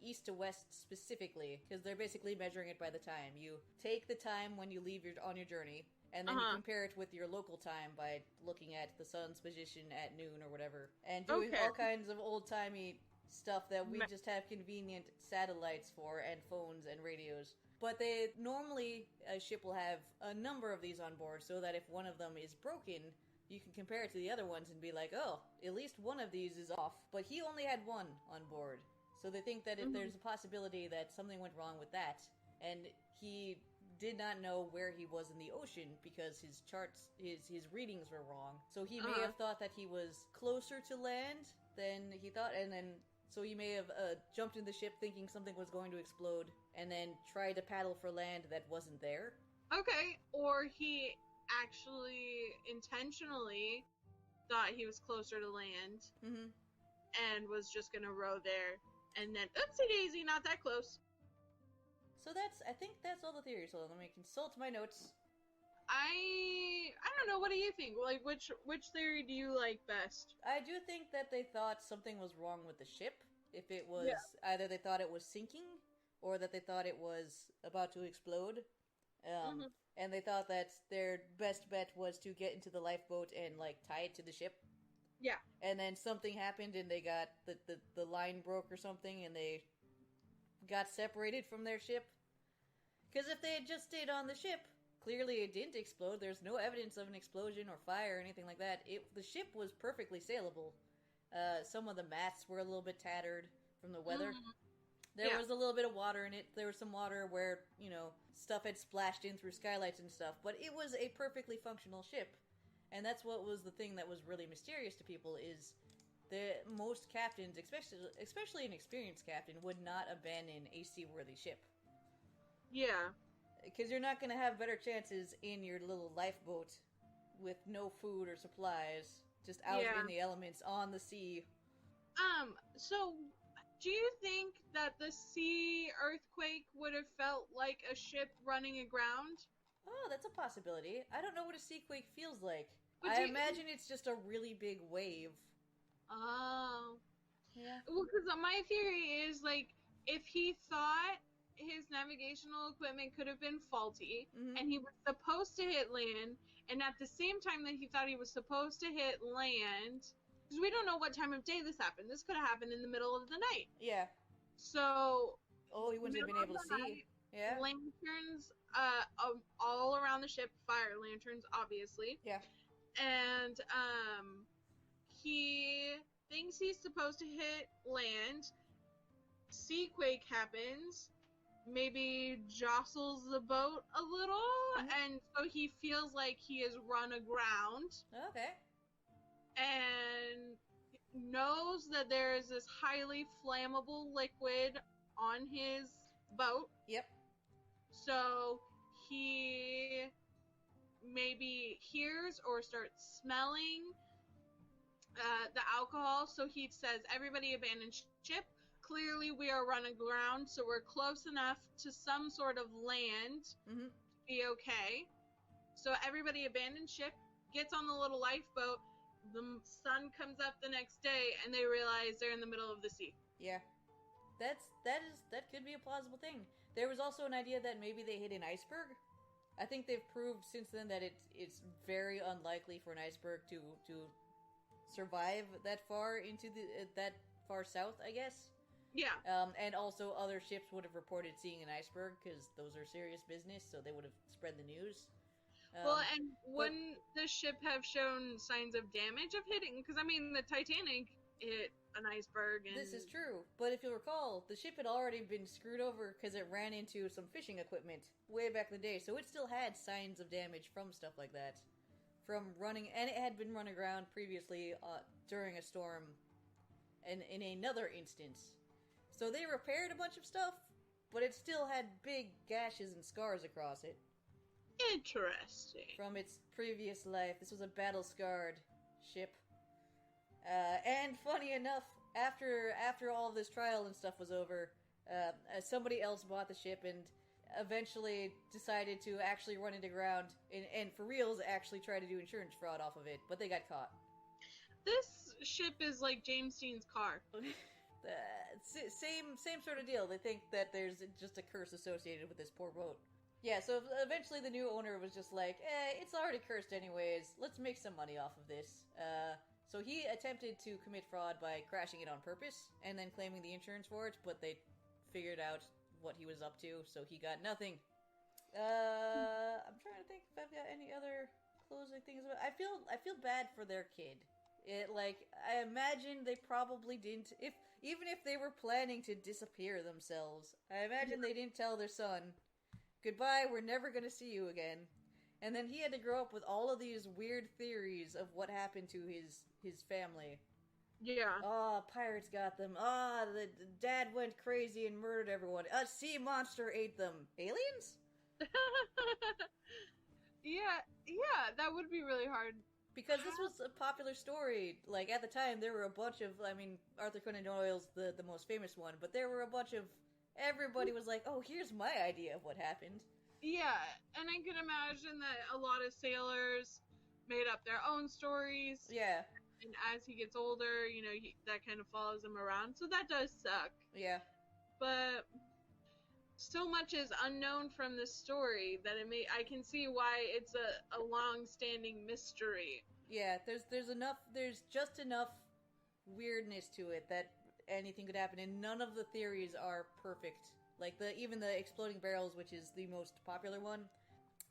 east to west specifically, because they're basically measuring it by the time. You take the time when you leave on your journey, and then you compare it with your local time by looking at the sun's position at noon or whatever. And doing all kinds of old-timey stuff that we just have convenient satellites for, and phones and radios. But normally, a ship will have a number of these on board, so that if one of them is broken, you can compare it to the other ones and be like, oh, at least one of these is off. But he only had one on board. So they think that if there's a possibility that something went wrong with that, and he did not know where he was in the ocean because his charts, his readings were wrong. So he may have thought that he was closer to land than he thought, and then so he may have jumped in the ship thinking something was going to explode, and then tried to paddle for land that wasn't there. Okay, or he actually intentionally thought he was closer to land, and was just gonna row there, and then oopsie daisy, not that close. So I think that's all the theories. So let me consult my notes. I don't know. What do you think? Like, which theory do you like best? I do think that they thought something was wrong with the ship. If it was either they thought it was sinking, or that they thought it was about to explode. And they thought that their best bet was to get into the lifeboat and tie it to the ship. Yeah. And then something happened, and they got the line broke or something, and they got separated from their ship. Because if they had just stayed on the ship, clearly it didn't explode. There's no evidence of an explosion or fire or anything like that. The ship was perfectly sailable. Some of the mats were a little bit tattered from the weather. There was a little bit of water in it. There was some water where, stuff had splashed in through skylights and stuff. But it was a perfectly functional ship. And that's what was the thing that was really mysterious to people, is most captains, especially an experienced captain, would not abandon a seaworthy ship. Yeah. Because you're not going to have better chances in your little lifeboat with no food or supplies, just out in the elements on the sea. So do you think that the sea earthquake would have felt like a ship running aground? Oh, that's a possibility. I don't know what a seaquake feels like. I imagine it's just a really big wave. Oh. Yeah. Well, because my theory is, if he thought his navigational equipment could have been faulty, Mhm. and he was supposed to hit land, and at the same time that he thought he was supposed to hit land, because we don't know what time of day this happened. This could have happened in the middle of the night. Yeah. So, Oh, he wouldn't have been middle of able to the see. night, Yeah. lanterns all around the ship, fire lanterns, obviously. Yeah. And he thinks he's supposed to hit land. Seaquake happens, maybe jostles the boat a little, and so he feels like he has run aground, Okay. and knows that there is this highly flammable liquid on his boat. Yep. So he maybe hears or starts smelling the alcohol, so he says, everybody abandon ship. Clearly we are run aground, so we're close enough to some sort of land to be okay. So everybody abandon ship, gets on the little lifeboat, the sun comes up the next day, and they realize they're in the middle of the sea. Yeah. That could be a plausible thing. There was also an idea that maybe they hit an iceberg. I think they've proved since then that it's very unlikely for an iceberg to survive that far into that far south, I guess. Yeah. And also other ships would have reported seeing an iceberg because those are serious business, so they would have spread the news. Well, and wouldn't the ship have shown signs of damage of hitting? Because, I mean, the Titanic hit an iceberg. And... This is true, but if you'll recall, the ship had already been screwed over because it ran into some fishing equipment way back in the day, so it still had signs of damage from stuff like that. From running, and it had been run aground previously during a storm in another instance. So they repaired a bunch of stuff, but it still had big gashes and scars across it. Interesting. From its previous life. This was a battle-scarred ship. And funny enough, after all of this trial and stuff was over, somebody else bought the ship and eventually decided to actually run it aground and for reals actually try to do insurance fraud off of it, but they got caught. This ship is like James Dean's car. Same sort of deal. They think that there's just a curse associated with this poor boat. Yeah, so eventually the new owner was just like, it's already cursed anyways, let's make some money off of this. So he attempted to commit fraud by crashing it on purpose and then claiming the insurance for it, but they figured out what he was up to, so he got nothing. I'm trying to think if I've got any other closing things about. I feel bad for their kid. I imagine they probably didn't. Even if they were planning to disappear themselves, I imagine they didn't tell their son, "Goodbye, we're never gonna see you again." And then he had to grow up with all of these weird theories of what happened to his family. Yeah. Oh, pirates got them. The dad went crazy and murdered everyone. A sea monster ate them. Aliens? yeah, that would be really hard. Because this was a popular story. Like, at the time, there were a bunch of, Arthur Conan Doyle's the most famous one, but there were a bunch of, everybody was like, oh, here's my idea of what happened. Yeah, and I can imagine that a lot of sailors made up their own stories. Yeah. And as he gets older, that kind of follows him around. So that does suck. Yeah. But so much is unknown from this story that I can see why it's a long-standing mystery. Yeah, there's just enough weirdness to it that anything could happen, and none of the theories are perfect. Like, even the exploding barrels, which is the most popular one,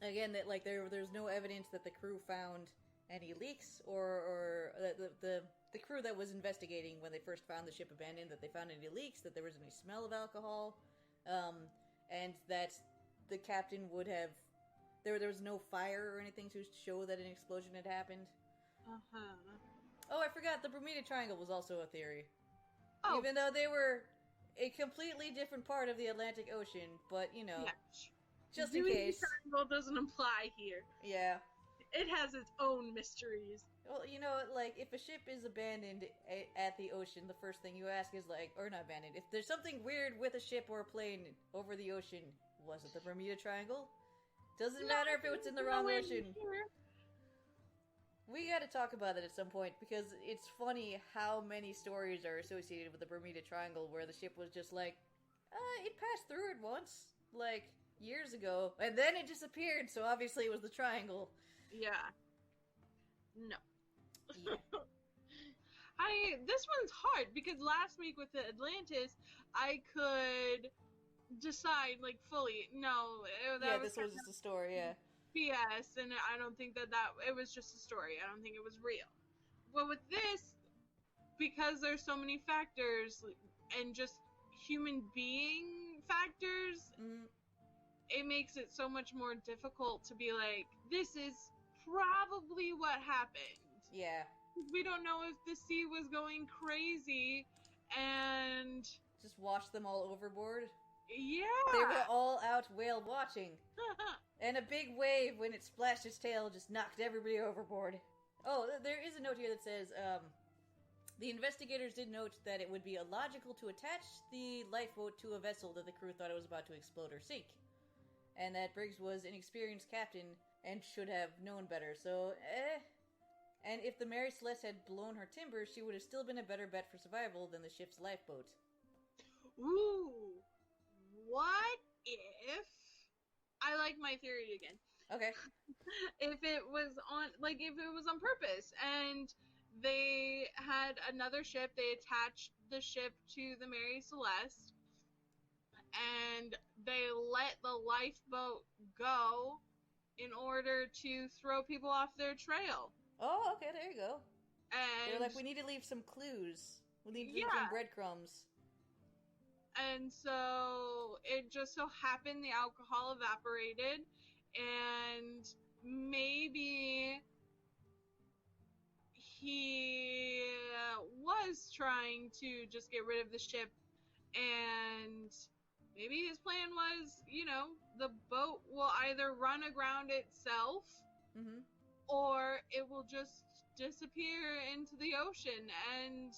again, that there's no evidence that the crew found any leaks, or the crew that was investigating when they first found the ship abandoned, that they found any leaks, that there was any smell of alcohol, and that the captain would have... There was no fire or anything to show that an explosion had happened. Uh-huh. Oh, I forgot, the Bermuda Triangle was also a theory. Oh. Even though they were a completely different part of the Atlantic Ocean, but, just in case. The Triangle doesn't apply here. Yeah. It has its own mysteries. Well, if a ship is abandoned at the ocean, the first thing you ask is, or not abandoned, if there's something weird with a ship or a plane over the ocean, was it the Bermuda Triangle? Doesn't matter if it was in the wrong ocean. We gotta talk about it at some point, because it's funny how many stories are associated with the Bermuda Triangle where the ship was just like, It passed through it once, like, years ago, and then it disappeared, so obviously it was the triangle. Yeah. No. Yeah. This one's hard, because last week with the Atlantis, I could decide, like, fully, no, that was this was just a story, yeah. BS, and I don't think that it was just a story. I don't think it was real. But with this, because there's so many factors, and just human being factors, it makes it so much more difficult to be like, this is probably what happened. Yeah. We don't know if the sea was going crazy and just washed them all overboard. Yeah. They were all out whale watching. And a big wave, when it splashed its tail, just knocked everybody overboard. Oh, there is a note here that says, the investigators did note that it would be illogical to attach the lifeboat to a vessel that the crew thought it was about to explode or sink. And that Briggs was an experienced captain and should have known better, so And if the Mary Celeste had blown her timbers, she would have still been a better bet for survival than the ship's lifeboat. Ooh. What if... I like my theory again. Okay. If it was on purpose, and they had another ship, they attached the ship to the Mary Celeste, and they let the lifeboat go in order to throw people off their trail. Oh, okay, there you go. And they're like, we need to leave some clues. We need to leave some breadcrumbs. And so it just so happened the alcohol evaporated, and maybe he was trying to just get rid of the ship, and maybe his plan was, the boat will either run aground itself, or it will just disappear into the ocean, and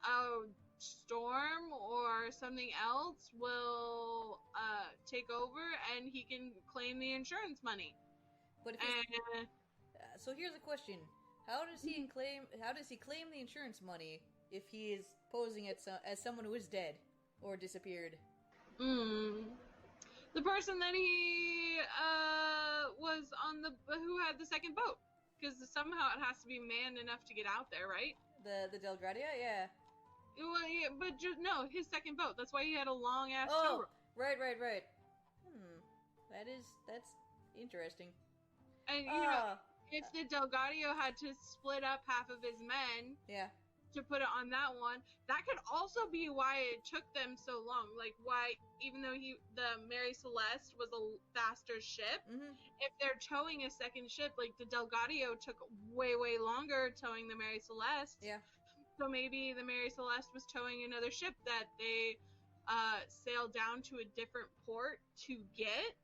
a storm or something else will take over, and he can claim the insurance money. But so here's a question: How does he claim the insurance money if he is posing as someone who is dead or disappeared? The person that he was who had the second boat, because somehow it has to be manned enough to get out there, right? The Del Gradia, yeah. Well, yeah, but no, his second boat. That's why he had a long ass tow rope. Right. That's interesting. And if the Delgadio had to split up half of his men, to put it on that one, that could also be why it took them so long. Like, why, even though the Mary Celeste was a faster ship, if they're towing a second ship, like the Delgadio took way longer towing the Mary Celeste. Yeah. So maybe the Mary Celeste was towing another ship that they sailed down to a different port to get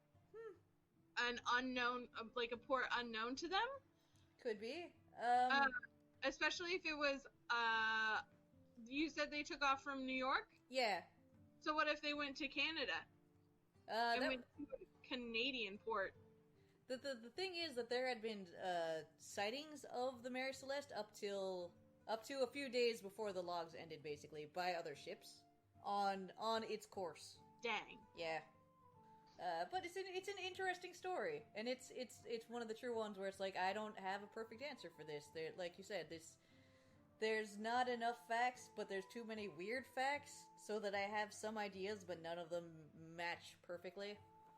an unknown, like a port unknown to them. Could be. Especially if it was, you said they took off from New York? Yeah. So what if they went to Canada? Went to a Canadian port? The thing is that there had been sightings of the Mary Celeste up to a few days before the logs ended, basically, by other ships on its course. Dang. Yeah. But it's an interesting story, and it's one of the true ones where it's like, I don't have a perfect answer for this. Like you said, there's not enough facts, but there's too many weird facts, so that I have some ideas, but none of them match perfectly.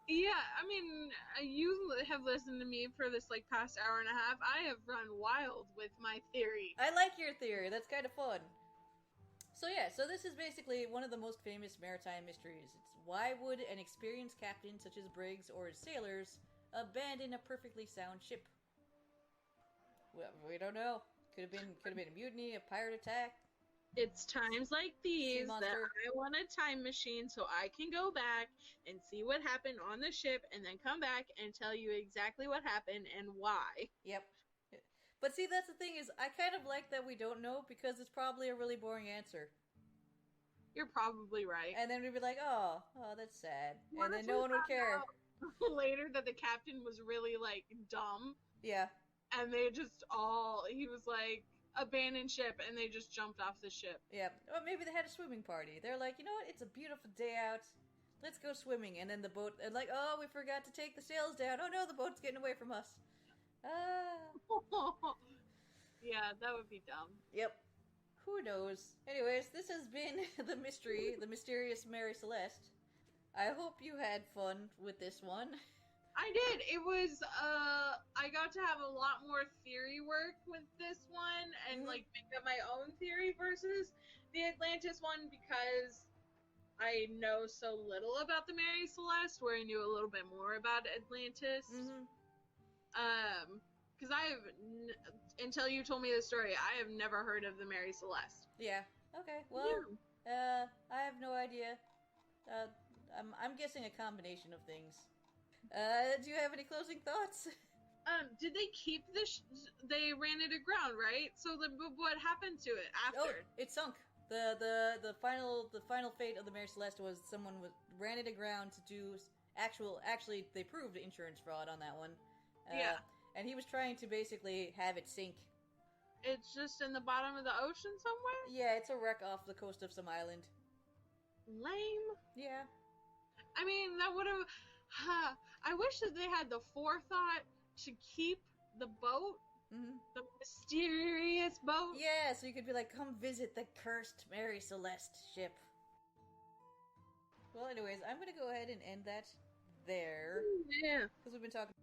Yeah, I mean, you have listened to me for this, past hour and a half. I have run wild with my theory. I like your theory. That's kind of fun. So so this is basically one of the most famous maritime mysteries. It's why would an experienced captain such as Briggs or his sailors abandon a perfectly sound ship? Well, we don't know. Could have been a mutiny, a pirate attack. It's times like these that I want a time machine so I can go back and see what happened on the ship, and then come back and tell you exactly what happened and why. Yep. But see, that's the thing is, I kind of like that we don't know, because it's probably a really boring answer. You're probably right. And then we'd be like, oh, that's sad. And then no one would care. Later that the captain was really, dumb. Yeah. And they just he was like, abandoned ship and they just jumped off the ship. Yeah, or maybe they had a swimming party. They're like, you know what? It's a beautiful day out. Let's go swimming. And then the boat, and like, oh, we forgot to take the sails down. Oh no, the boat's getting away from us. Yeah, that would be dumb. Yep. Who knows? Anyways, this has been the mysterious Mary Celeste. I hope you had fun with this one. I did. It was, I got to have a lot more theory work with this one and, like, make up my own theory versus the Atlantis one because I know so little about the Mary Celeste, where I knew a little bit more about Atlantis. Because until you told me the story, I have never heard of the Mary Celeste. Yeah. Okay, well, I have no idea. I'm guessing a combination of things. Do you have any closing thoughts? Did they keep they ran it aground, right? So what happened to it after? Oh, it sunk. The final fate of the Mary Celeste was someone ran it aground to do actually they proved insurance fraud on that one. Yeah. And he was trying to basically have it sink. It's just in the bottom of the ocean somewhere? Yeah, it's a wreck off the coast of some island. Lame. Yeah. I mean, that would have... I wish that they had the forethought to keep the boat. The mysterious boat. Yeah, so you could be like, come visit the cursed Mary Celeste ship. Well, anyways, I'm gonna go ahead and end that there. Yeah. Because we've been talking